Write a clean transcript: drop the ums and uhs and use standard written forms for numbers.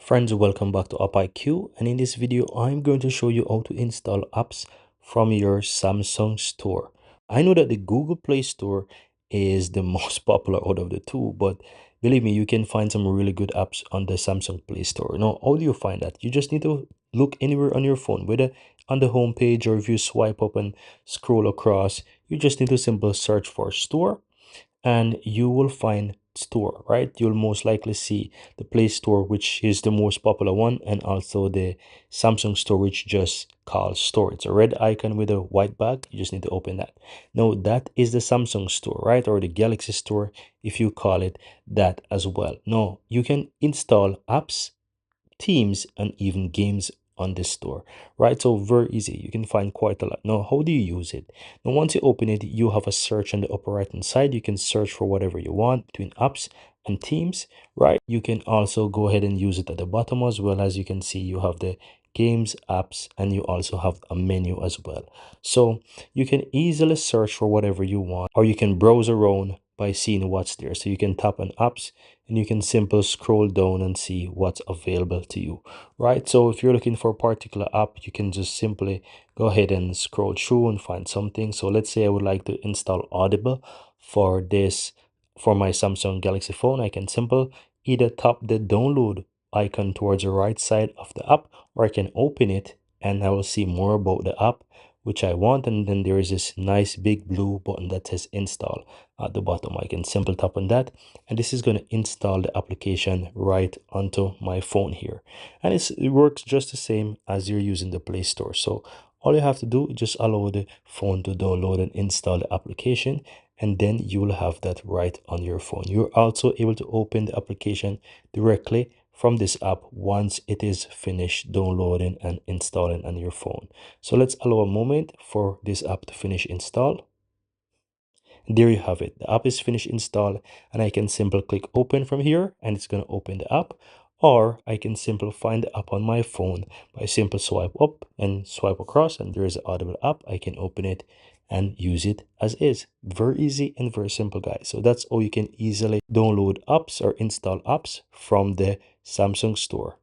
Friends, welcome back to AppIQ, and in this video I'm going to show you how to install apps from your Samsung store. I know that the Google Play Store is the most popular out of the two, but believe me, you can find some really good apps on the Samsung Play Store. Now, how do you find that? You just need to look anywhere on your phone, whether on the home page or if you swipe up and scroll across, you just need to simply search for store and you will find store, right? You'll most likely see the Play Store, which is the most popular one, and also the Samsung Store, which just called store. It's a red icon with a white bag. You just need to open that. Now that is the Samsung Store, right? Or the Galaxy Store, if you call it that as well. Now you can install apps, teams, and even games on this store, right? So very easy. You can find quite a lot. Now, how do you use it? Now, once you open it, you have a search on the upper right hand side. You can search for whatever you want between apps and teams, right? You can also go ahead and use it at the bottom as well. As you can see, you have the games, apps, and you also have a menu as well. So you can easily search for whatever you want, or you can browse around by seeing what's there. So you can tap on apps and you can simply scroll down and see what's available to you, right? So if you're looking for a particular app, you can just simply go ahead and scroll through and find something. So let's say I would like to install Audible for this, for my Samsung Galaxy phone. I can simply either tap the download icon towards the right side of the app, or I can open it and I will see more about the app which I want. And then there is this nice big blue button that says install at the bottom. I can simply tap on that, and this is going to install the application right onto my phone here. And it works just the same as you're using the Play Store. So all you have to do is just allow the phone to download and install the application, and then you will have that right on your phone. You're also able to open the application directly from this app once it is finished downloading and installing on your phone. So let's allow a moment for this app to finish install. There you have it. The app is finished install, and I can simply click open from here and it's going to open the app. Or I can simply find the app on my phone by simply swipe up and swipe across, and there is an Audible app. I can open it and use it as is. Very easy and very simple, guys. So that's how you can easily download apps or install apps from the Samsung store.